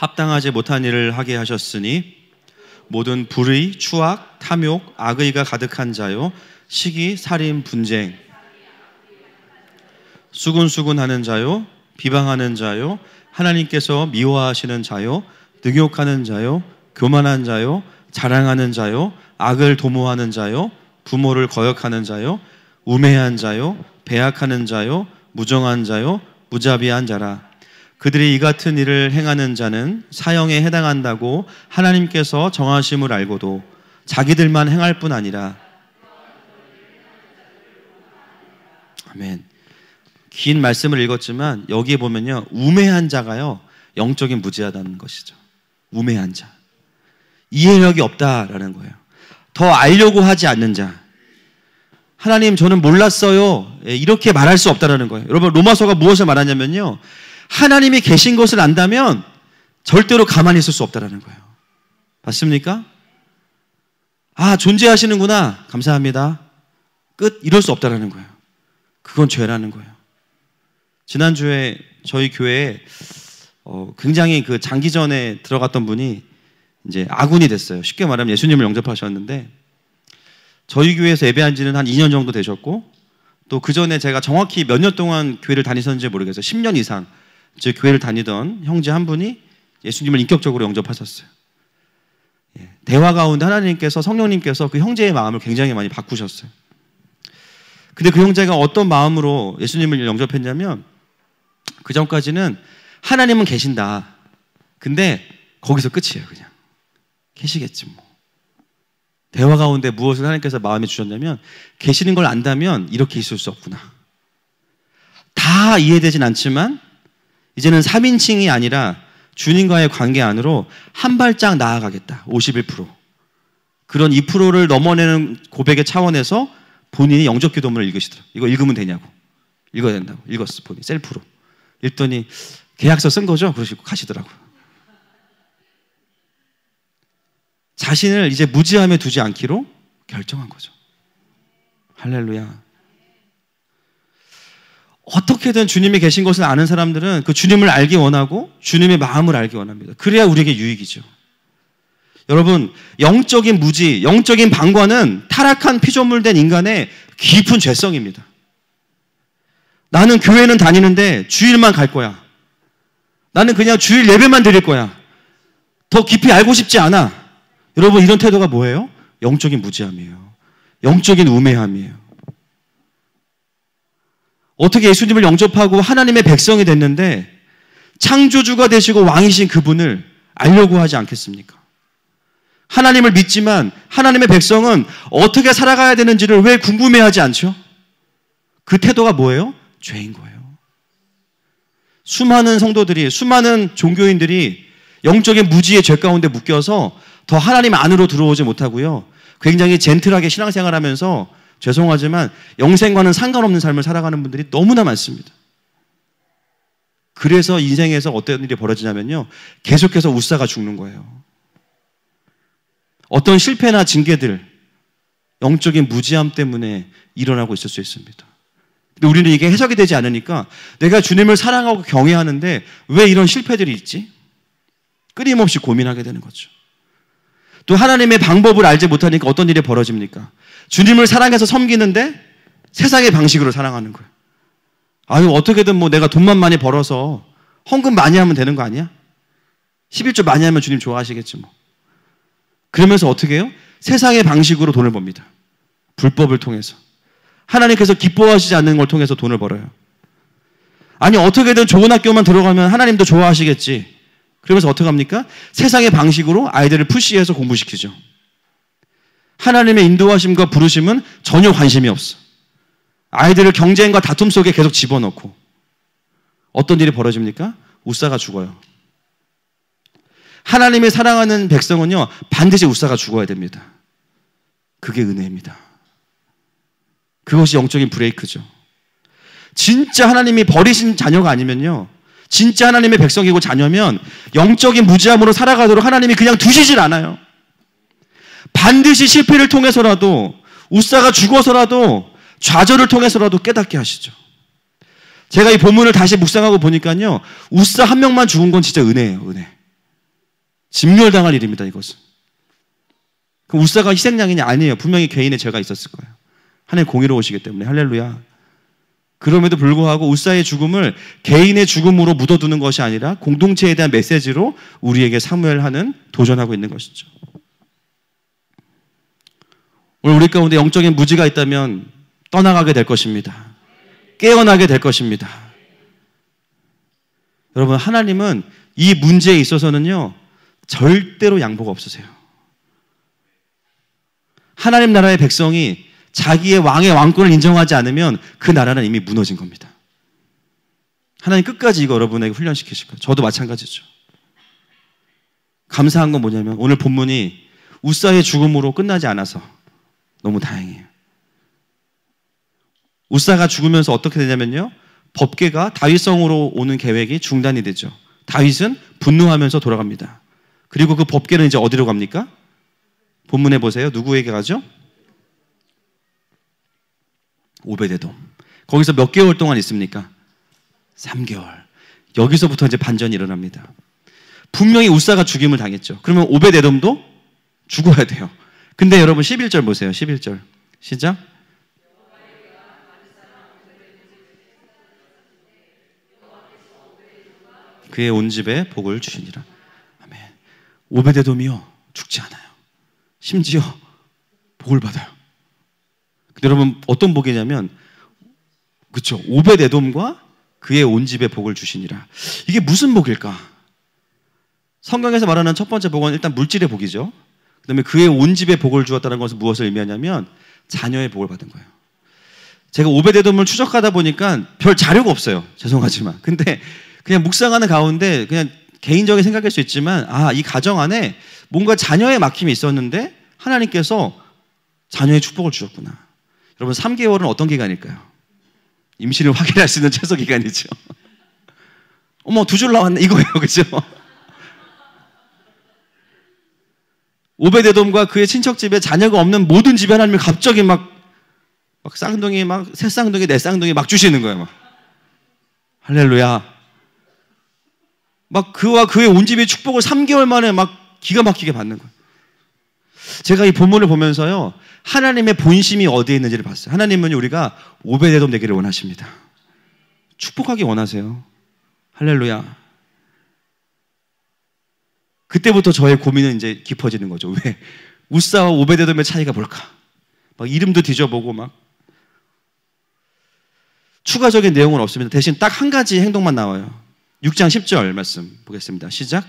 합당하지 못한 일을 하게 하셨으니 모든 불의, 추악, 탐욕, 악의가 가득한 자요 시기, 살인, 분쟁, 수군수군하는 자요 비방하는 자요 하나님께서 미워하시는 자요 능욕하는 자요 교만한 자요 자랑하는 자요 악을 도모하는 자요 부모를 거역하는 자요 우매한 자요 배약하는 자요 무정한 자요 무자비한 자라. 그들이 이 같은 일을 행하는 자는 사형에 해당한다고 하나님께서 정하심을 알고도 자기들만 행할 뿐 아니라. 아멘. 긴 말씀을 읽었지만 여기에 보면요, 우매한 자가요 영적인 무지하다는 것이죠. 우매한 자, 이해력이 없다라는 거예요. 더 알려고 하지 않는 자. 하나님 저는 몰랐어요, 이렇게 말할 수 없다라는 거예요. 여러분, 로마서가 무엇을 말하냐면요, 하나님이 계신 것을 안다면 절대로 가만히 있을 수 없다라는 거예요. 맞습니까? 아, 존재하시는구나, 감사합니다, 끝. 이럴 수 없다라는 거예요. 그건 죄라는 거예요. 지난주에 저희 교회에 굉장히 그 장기전에 들어갔던 분이 이제 아군이 됐어요. 쉽게 말하면 예수님을 영접하셨는데, 저희 교회에서 예배한 지는 한 2년 정도 되셨고, 또 그 전에 제가 정확히 몇 년 동안 교회를 다니셨는지 모르겠어요. 10년 이상 제 교회를 다니던 형제 한 분이 예수님을 인격적으로 영접하셨어요. 대화 가운데 하나님께서, 성령님께서 그 형제의 마음을 굉장히 많이 바꾸셨어요. 근데 그 형제가 어떤 마음으로 예수님을 영접했냐면, 그 전까지는 하나님은 계신다, 근데 거기서 끝이에요. 그냥 계시겠지 뭐. 대화 가운데 무엇을 하나님께서 마음에 주셨냐면, 계시는 걸 안다면 이렇게 있을 수 없구나. 다 이해되진 않지만 이제는 3인칭이 아니라 주님과의 관계 안으로 한 발짝 나아가겠다. 51%. 그런 2%를 넘어내는 고백의 차원에서 본인이 영접 기도문을 읽으시더라고요. 이거 읽으면 되냐고. 읽어야 된다고. 읽었어, 본인이. 셀프로. 읽더니 계약서 쓴 거죠? 그러시고 가시더라고요. 자신을 이제 무지함에 두지 않기로 결정한 거죠. 할렐루야. 어떻게든 주님이 계신 것을 아는 사람들은 그 주님을 알기 원하고 주님의 마음을 알기 원합니다. 그래야 우리에게 유익이죠. 여러분, 영적인 무지, 영적인 방관은 타락한 피조물된 인간의 깊은 죄성입니다. 나는 교회는 다니는데 주일만 갈 거야. 나는 그냥 주일 예배만 드릴 거야. 더 깊이 알고 싶지 않아. 여러분, 이런 태도가 뭐예요? 영적인 무지함이에요. 영적인 우매함이에요. 어떻게 예수님을 영접하고 하나님의 백성이 됐는데 창조주가 되시고 왕이신 그분을 알려고 하지 않겠습니까? 하나님을 믿지만 하나님의 백성은 어떻게 살아가야 되는지를 왜 궁금해하지 않죠? 그 태도가 뭐예요? 죄인 거예요. 수많은 성도들이, 수많은 종교인들이 영적인 무지의 죄 가운데 묶여서 더 하나님 안으로 들어오지 못하고요, 굉장히 젠틀하게 신앙생활하면서 죄송하지만 영생과는 상관없는 삶을 살아가는 분들이 너무나 많습니다. 그래서 인생에서 어떤 일이 벌어지냐면요, 계속해서 웃사가 죽는 거예요. 어떤 실패나 징계들, 영적인 무지함 때문에 일어나고 있을 수 있습니다. 근데 우리는 이게 해석이 되지 않으니까 내가 주님을 사랑하고 경외하는데 왜 이런 실패들이 있지? 끊임없이 고민하게 되는 거죠. 또 하나님의 방법을 알지 못하니까 어떤 일이 벌어집니까? 주님을 사랑해서 섬기는데 세상의 방식으로 사랑하는 거예요. 아유, 어떻게든 뭐 내가 돈만 많이 벌어서 헌금 많이 하면 되는 거 아니야? 11조 많이 하면 주님 좋아하시겠지 뭐. 그러면서 어떻게 해요? 세상의 방식으로 돈을 법니다. 불법을 통해서. 하나님께서 기뻐하시지 않는 걸 통해서 돈을 벌어요. 아니, 어떻게든 좋은 학교만 들어가면 하나님도 좋아하시겠지. 그러면서 어떻게 합니까? 세상의 방식으로 아이들을 푸시해서 공부시키죠. 하나님의 인도하심과 부르심은 전혀 관심이 없어. 아이들을 경쟁과 다툼 속에 계속 집어넣고 어떤 일이 벌어집니까? 웃사가 죽어요. 하나님이 사랑하는 백성은요, 반드시 웃사가 죽어야 됩니다. 그게 은혜입니다. 그것이 영적인 브레이크죠. 진짜 하나님이 버리신 자녀가 아니면요, 진짜 하나님의 백성이고 자녀면 영적인 무지함으로 살아가도록 하나님이 그냥 두시질 않아요. 반드시 실패를 통해서라도, 웃사가 죽어서라도, 좌절을 통해서라도 깨닫게 하시죠. 제가 이 본문을 다시 묵상하고 보니까요, 웃사 한 명만 죽은 건 진짜 은혜예요, 은혜. 진멸당할 일입니다, 이것은. 그럼 우사가 희생양이냐? 아니에요. 분명히 개인의 죄가 있었을 거예요. 하나님 공의로우시기 때문에. 할렐루야. 그럼에도 불구하고 우사의 죽음을 개인의 죽음으로 묻어두는 것이 아니라 공동체에 대한 메시지로 우리에게 사무엘하는 도전하고 있는 것이죠. 오늘 우리 가운데 영적인 무지가 있다면 떠나가게 될 것입니다. 깨어나게 될 것입니다. 여러분, 하나님은 이 문제에 있어서는요, 절대로 양보가 없으세요. 하나님 나라의 백성이 자기의 왕의 왕권을 인정하지 않으면 그 나라는 이미 무너진 겁니다. 하나님 끝까지 이거 여러분에게 훈련시키실 거예요. 저도 마찬가지죠. 감사한 건 뭐냐면 오늘 본문이 우사의 죽음으로 끝나지 않아서 너무 다행이에요. 우사가 죽으면서 어떻게 되냐면요, 법궤가 다윗성으로 오는 계획이 중단이 되죠. 다윗은 분노하면서 돌아갑니다. 그리고 그 법궤는 이제 어디로 갑니까? 본문에 보세요. 누구에게 가죠? 오베데돔. 거기서 몇 개월 동안 있습니까? 3개월. 여기서부터 이제 반전이 일어납니다. 분명히 우사가 죽임을 당했죠. 그러면 오베데돔도 죽어야 돼요. 근데 여러분 11절 보세요. 11절. 시작. 그의 온 집에 복을 주시니라. 아멘. 오베데돔이요, 죽지 않아요. 심지어 복을 받아요. 근데 여러분 어떤 복이냐면, 그렇죠, 오베데돔과 그의 온 집에 복을 주시니라. 이게 무슨 복일까? 성경에서 말하는 첫 번째 복은 일단 물질의 복이죠. 그 다음에 그의 온 집에 복을 주었다는 것은 무엇을 의미하냐면 자녀의 복을 받은 거예요. 제가 오베데돔을 추적하다 보니까 별 자료가 없어요. 죄송하지만. 근데 그냥 묵상하는 가운데 그냥 개인적인 생각일 수 있지만, 이 가정 안에 뭔가 자녀의 막힘이 있었는데 하나님께서 자녀의 축복을 주셨구나. 여러분 3개월은 어떤 기간일까요? 임신을 확인할 수 있는 최소 기간이죠. 어머, 2줄 나왔네 이거예요. 그죠? 오베데돔과 그의 친척 집에 자녀가 없는 모든 집에 하나님이 갑자기 막 쌍둥이, 새 쌍둥이, 네 쌍둥이 막 주시는 거예요. 막. 할렐루야. 막 그와 그의 온 집의 축복을 3개월 만에 막 기가 막히게 받는 거예요. 제가 이 본문을 보면서요, 하나님의 본심이 어디에 있는지를 봤어요. 하나님은 우리가 오베데돔 되기를 원하십니다. 축복하기 원하세요. 할렐루야. 그때부터 저의 고민은 이제 깊어지는 거죠. 왜? 우사와 오베데돔의 차이가 뭘까? 막 이름도 뒤져보고 막. 추가적인 내용은 없습니다. 대신 딱 한 가지 행동만 나와요. 6장 10절 말씀 보겠습니다. 시작.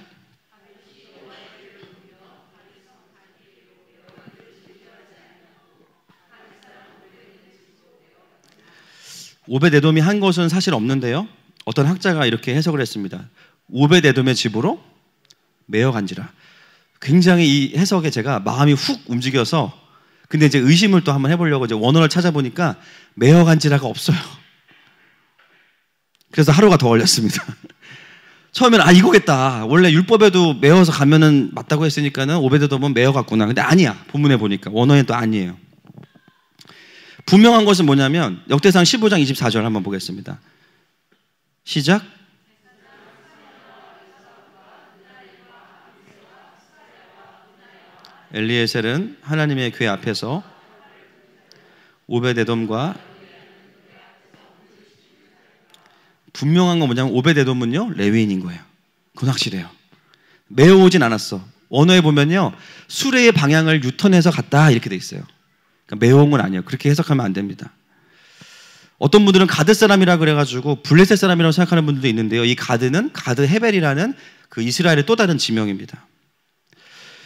오베데돔이 한 것은 사실 없는데요, 어떤 학자가 이렇게 해석을 했습니다. 오베데돔의 집으로 매어간지라. 굉장히 이 해석에 제가 마음이 훅 움직여서, 근데 이제 의심을 또 한번 해보려고 이제 원어를 찾아보니까 매어간지라가 없어요. 그래서 하루가 더 걸렸습니다. 처음에는 이거겠다. 원래 율법에도 매어서 가면은 맞다고 했으니까는 오베데돔은 매어갔구나. 근데 아니야. 본문에 보니까 원어에는 또 아니에요. 분명한 것은 뭐냐면 역대상 15장 24절 한번 보겠습니다. 시작. 엘리에셀은 하나님의 궤 앞에서 오베데돔과, 분명한 건 뭐냐면 오베데돔은요 레위인인 거예요. 그건 확실해요. 메어오진 않았어. 원어에 보면요 수레의 방향을 유턴해서 갔다 이렇게 돼 있어요. 그러니까 메어온 건 아니에요. 그렇게 해석하면 안 됩니다. 어떤 분들은 가드 사람이라 그래가지고 블레셋 사람이라고 생각하는 분들도 있는데요, 이 가드는 가드 헤벨이라는 그 이스라엘의 또 다른 지명입니다.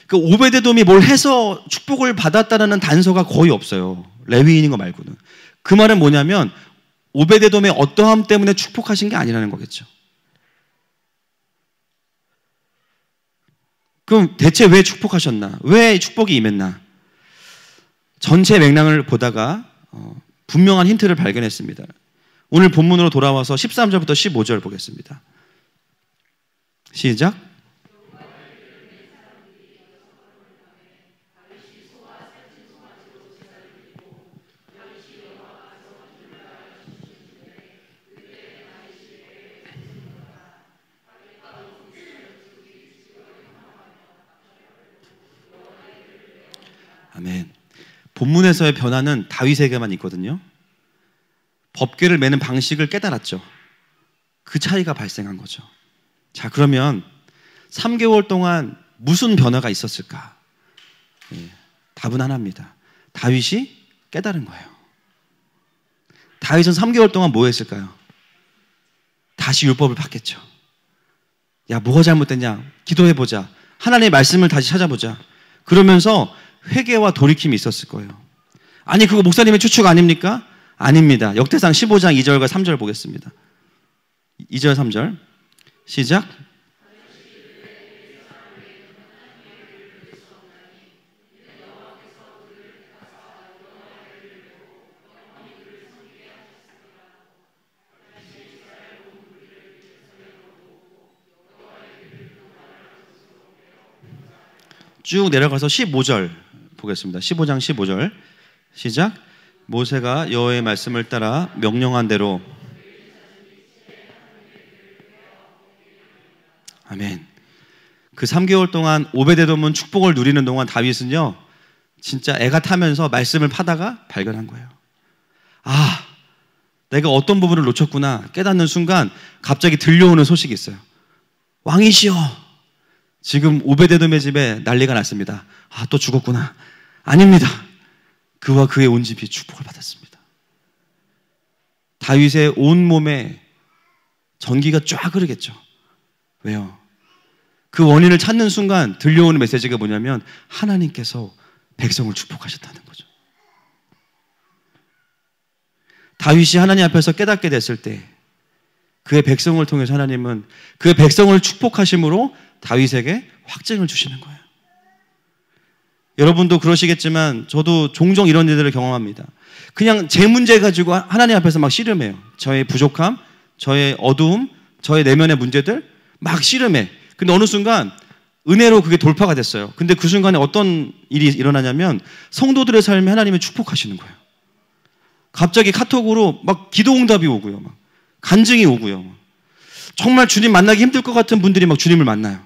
그 오베데돔이 뭘 해서 축복을 받았다는 단서가 거의 없어요. 레위인인 거 말고는. 그 말은 뭐냐면 오베데돔의 어떠함 때문에 축복하신 게 아니라는 거겠죠. 그럼 대체 왜 축복하셨나? 왜 축복이 임했나? 전체 맥락을 보다가 분명한 힌트를 발견했습니다. 오늘 본문으로 돌아와서 13절부터 15절 보겠습니다. 시작. 본문에서의 변화는 다윗에게만 있거든요. 법궤를 매는 방식을 깨달았죠. 그 차이가 발생한 거죠. 자, 그러면 3개월 동안 무슨 변화가 있었을까? 답은 하나입니다. 다윗이 깨달은 거예요. 다윗은 3개월 동안 뭐 했을까요? 다시 율법을 받겠죠. 야, 뭐가 잘못됐냐? 기도해보자. 하나님의 말씀을 다시 찾아보자. 그러면서 회개와 돌이킴이 있었을 거예요. 아니, 그거 목사님의 추측 아닙니까? 아닙니다. 역대상 15장 2절과 3절 보겠습니다. 2절 3절 시작. 쭉 내려가서 15절 보겠습니다. 15장 15절 시작. 모세가 여호와의 말씀을 따라 명령한 대로. 아멘. 그 3개월 동안 오베데돔은 축복을 누리는 동안 다윗은요, 진짜 애가 타면서 말씀을 파다가 발견한 거예요. 아, 내가 어떤 부분을 놓쳤구나 깨닫는 순간 갑자기 들려오는 소식이 있어요. 왕이시여, 지금 오베데돔의 집에 난리가 났습니다. 아, 또 죽었구나. 아닙니다. 그와 그의 온 집이 축복을 받았습니다. 다윗의 온 몸에 전기가 쫙 흐르겠죠. 왜요? 그 원인을 찾는 순간 들려오는 메시지가 뭐냐면 하나님께서 백성을 축복하셨다는 거죠. 다윗이 하나님 앞에서 깨닫게 됐을 때 그의 백성을 통해서 하나님은 그의 백성을 축복하심으로 다윗에게 확증을 주시는 거예요. 여러분도 그러시겠지만 저도 종종 이런 일들을 경험합니다. 그냥 제 문제 가지고 하나님 앞에서 막 씨름해요. 저의 부족함, 저의 어두움, 저의 내면의 문제들 막 씨름해. 근데 어느 순간 은혜로 그게 돌파가 됐어요. 근데 그 순간에 어떤 일이 일어나냐면 성도들의 삶에 하나님이 축복하시는 거예요. 갑자기 카톡으로 막 기도응답이 오고요. 막 간증이 오고요. 정말 주님 만나기 힘들 것 같은 분들이 막 주님을 만나요.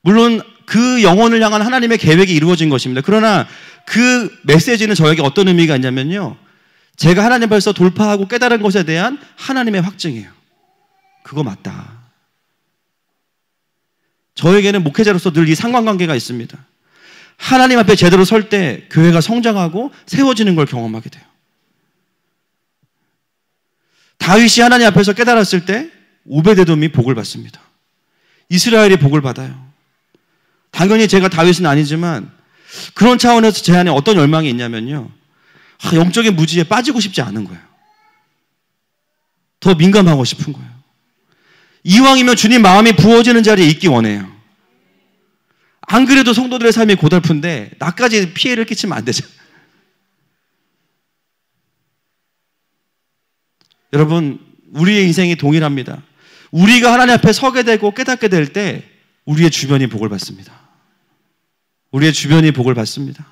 물론 그 영혼을 향한 하나님의 계획이 이루어진 것입니다. 그러나 그 메시지는 저에게 어떤 의미가 있냐면요, 제가 하나님 앞에서 돌파하고 깨달은 것에 대한 하나님의 확증이에요. 그거 맞다. 저에게는 목회자로서 늘 이 상관관계가 있습니다. 하나님 앞에 제대로 설 때 교회가 성장하고 세워지는 걸 경험하게 돼요. 다윗이 하나님 앞에서 깨달았을 때 오베데돔이 복을 받습니다. 이스라엘이 복을 받아요. 당연히 제가 다윗은 아니지만 그런 차원에서 제 안에 어떤 열망이 있냐면요, 영적인 무지에 빠지고 싶지 않은 거예요. 더 민감하고 싶은 거예요. 이왕이면 주님 마음이 부어지는 자리에 있기 원해요. 안 그래도 성도들의 삶이 고달픈데 나까지 피해를 끼치면 안 되죠. 여러분, 우리의 인생이 동일합니다. 우리가 하나님 앞에 서게 되고 깨닫게 될 때 우리의 주변이 복을 받습니다. 우리의 주변이 복을 받습니다.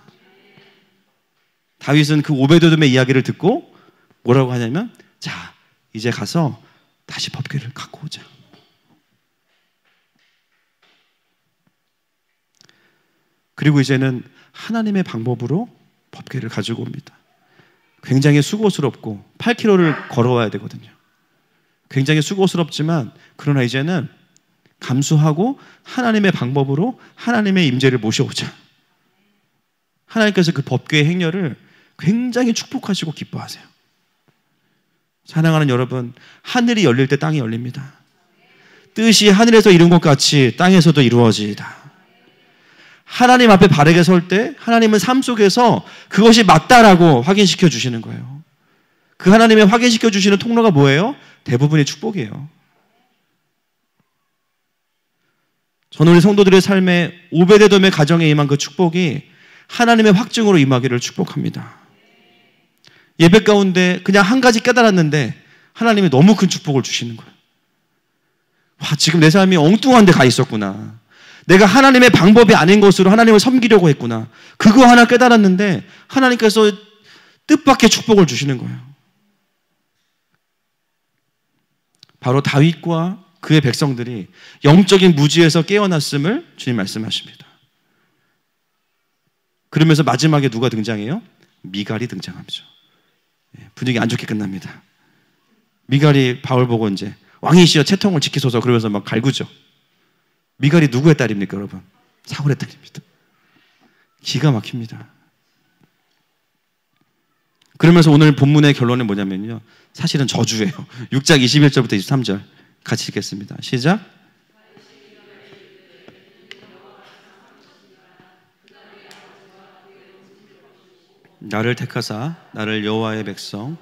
다윗은 그 오베데돔의 이야기를 듣고 뭐라고 하냐면, 자, 이제 가서 다시 법궤를 갖고 오자. 그리고 이제는 하나님의 방법으로 법궤를 가지고 옵니다. 굉장히 수고스럽고 8km를 걸어와야 되거든요. 굉장히 수고스럽지만 그러나 이제는 감수하고 하나님의 방법으로 하나님의 임재를 모셔오자. 하나님께서 그 법궤의 행렬을 굉장히 축복하시고 기뻐하세요. 사랑하는 여러분, 하늘이 열릴 때 땅이 열립니다. 뜻이 하늘에서 이룬 것 같이 땅에서도 이루어지이다. 하나님 앞에 바르게 설 때 하나님은 삶 속에서 그것이 맞다라고 확인시켜 주시는 거예요. 그 하나님의 확인시켜 주시는 통로가 뭐예요? 대부분이 축복이에요. 저는 우리 성도들의 삶에 오베데돔의 가정에 임한 그 축복이 하나님의 확증으로 임하기를 축복합니다. 예배 가운데 그냥 한 가지 깨달았는데 하나님이 너무 큰 축복을 주시는 거예요. 와, 지금 내 삶이 엉뚱한 데 가 있었구나. 내가 하나님의 방법이 아닌 것으로 하나님을 섬기려고 했구나. 그거 하나 깨달았는데 하나님께서 뜻밖의 축복을 주시는 거예요. 바로 다윗과 그의 백성들이 영적인 무지에서 깨어났음을 주님 말씀하십니다. 그러면서 마지막에 누가 등장해요? 미갈이 등장하죠. 분위기 안 좋게 끝납니다. 미갈이 바울 보고 이제 왕이시여 채통을 지키소서 그러면서 막 갈구죠. 미갈이 누구의 딸입니까, 여러분? 사울의 딸입니다. 기가 막힙니다. 그러면서 오늘 본문의 결론은 뭐냐면요, 사실은 저주예요. 6장 21절부터 23절 같이 읽겠습니다. 시작. 나를 택하사 나를 여호와의 백성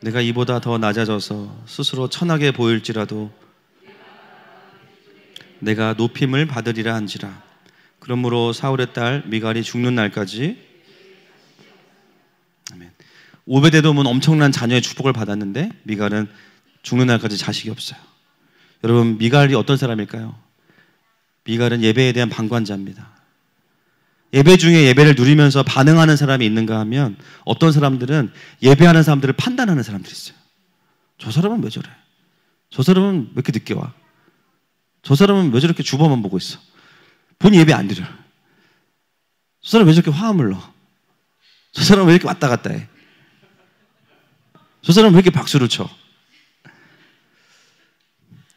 내가 이보다 더 낮아져서 스스로 천하게 보일지라도 내가 높임을 받으리라 한지라. 그러므로 사울의 딸 미갈이 죽는 날까지, 아멘. 오베데돔은 엄청난 자녀의 축복을 받았는데 미갈은 죽는 날까지 자식이 없어요. 여러분, 미갈이 어떤 사람일까요? 미갈은 예배에 대한 방관자입니다. 예배 중에 예배를 누리면서 반응하는 사람이 있는가 하면 어떤 사람들은 예배하는 사람들을 판단하는 사람들이 있어요. 저 사람은 왜 저래? 저 사람은 왜 이렇게 늦게 와? 저 사람은 왜 저렇게 주보만 보고 있어? 본인 예배 안 드려. 저 사람 왜 저렇게 화음을 넣어? 저 사람은 왜 이렇게 왔다 갔다 해? 저 사람은 왜 이렇게 박수를 쳐?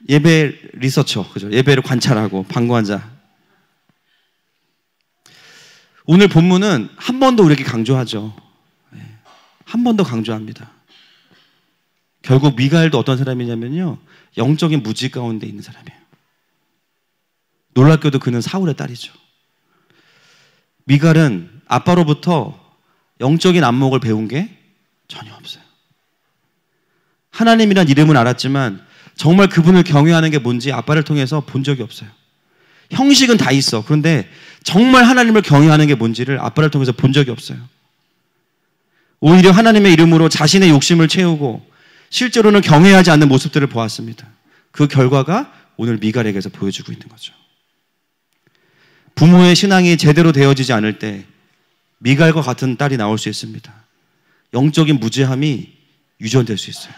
예배 리서처, 그죠? 예배를 관찰하고 방관자. 오늘 본문은 한 번 더 우리에게 강조하죠. 한 번 더 강조합니다. 결국 미갈도 어떤 사람이냐면요, 영적인 무지 가운데 있는 사람이에요. 놀랍게도 그는 사울의 딸이죠. 미갈은 아빠로부터 영적인 안목을 배운 게 전혀 없어요. 하나님이란 이름은 알았지만 정말 그분을 경외하는 게 뭔지 아빠를 통해서 본 적이 없어요. 형식은 다 있어. 그런데 정말 하나님을 경외하는 게 뭔지를 아빠를 통해서 본 적이 없어요. 오히려 하나님의 이름으로 자신의 욕심을 채우고 실제로는 경외하지 않는 모습들을 보았습니다. 그 결과가 오늘 미갈에게서 보여주고 있는 거죠. 부모의 신앙이 제대로 되어지지 않을 때 미갈과 같은 딸이 나올 수 있습니다. 영적인 무지함이 유전될 수 있어요.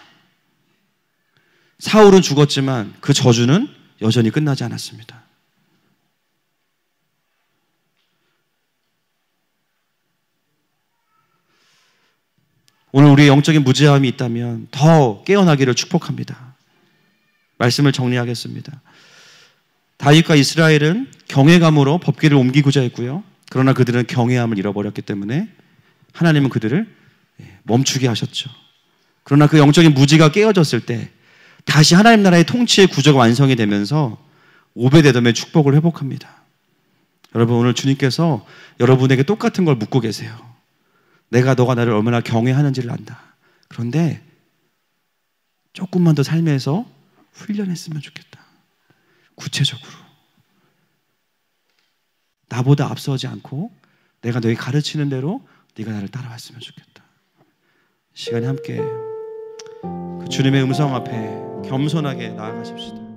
사울은 죽었지만 그 저주는 여전히 끝나지 않았습니다. 오늘 우리의 영적인 무지함이 있다면 더 깨어나기를 축복합니다. 말씀을 정리하겠습니다. 다윗과 이스라엘은 경외감으로 법궤를 옮기고자 했고요. 그러나 그들은 경외함을 잃어버렸기 때문에 하나님은 그들을 멈추게 하셨죠. 그러나 그 영적인 무지가 깨어졌을 때 다시 하나님 나라의 통치의 구조가 완성이 되면서 오베데돔의 축복을 회복합니다. 여러분, 오늘 주님께서 여러분에게 똑같은 걸 묻고 계세요. 너가 나를 얼마나 경외하는지를 안다. 그런데 조금만 더 삶에서 훈련했으면 좋겠다. 구체적으로 나보다 앞서지 않고 내가 너에게 가르치는 대로 네가 나를 따라왔으면 좋겠다. 시간에 함께 그 주님의 음성 앞에 겸손하게 나아가십시다.